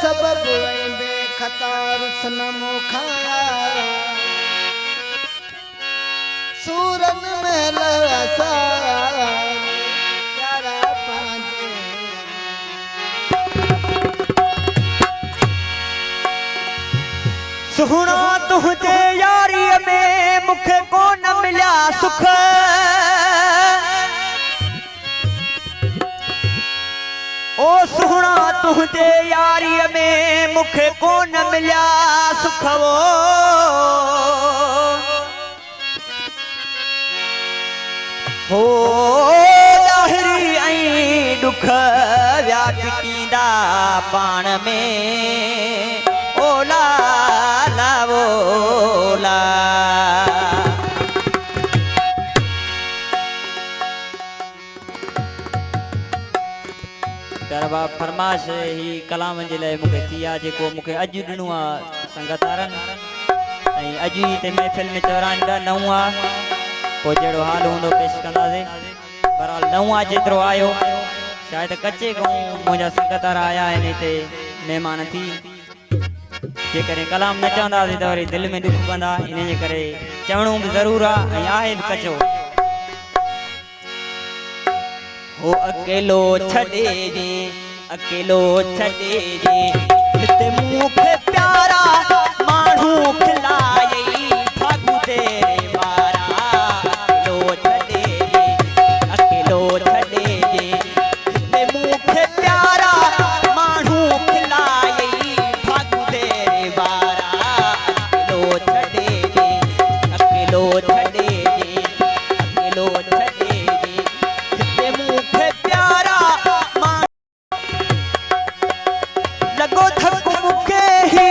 सबब बेखतार सनमुखा सूरन में लसा प्यारा पांजे सुहणा तुझे यारी में मुखे को न मिला सुख ओ सुहणा तुझे यारी में मुखे को न मिला सुख वो हो लाहरी आई दुख व्याज कींदा पाण में ओला लावोला तरवा फरमाश ही कलाम जे लाइ मूंखे थी आहे जेको मूंखे अॼु ॾिनो आहे संगतारनि ऐं अॼु ई ते महफ़िल में 94 नऊं आहे पोइ जहिड़ो हाल हूंदो पेश कंदासीं बहरहाल नऊं आहे जेतिरो आयो शायदि कचे खां मुंहिंजा संगतार आया आहिनि हिते महिमान थी जेकॾहिं कलाम न चवंदासीं त वरी दिलि में दुख कंदा इन जे करे चवणो बि ज़रूरु आहे ऐं आहे बि कचो हो अकेलो छॾे जे अकेलो छॾे जे हिते मूंखे प्यारा माण्हू खिलायई भागू तेरे वारा अकेलो छॾे जे अकेलो छॾे जे हिते मूंखे प्यारा माण्हू खिलायई भागू तेरे वारा अकेलो छॾे जे अकेलो छॾे जे अकेलो छॾे लगो थक मुखे ही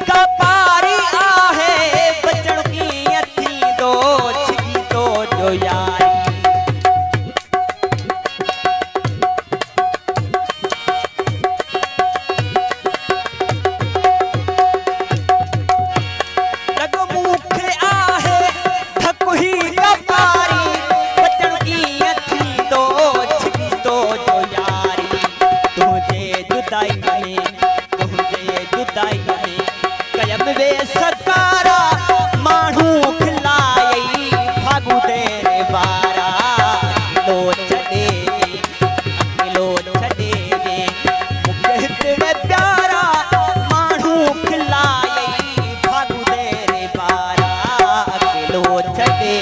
कपारी आहे बचण की अथी दो छिगी तो जो यारी लगो मुखे आहे थक ही कपारी बचण की अथी दो छिगी तो जो यारी तुझे जुदाई में कयम वे सकारा माण्हू खिलायई भागू तेरे वारा लो छॾे लो छॾे मूंखे हिकिड़े प्यारा माण्हू खिलायई भागू तेरे वारा अकेलो छॾे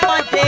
पांचे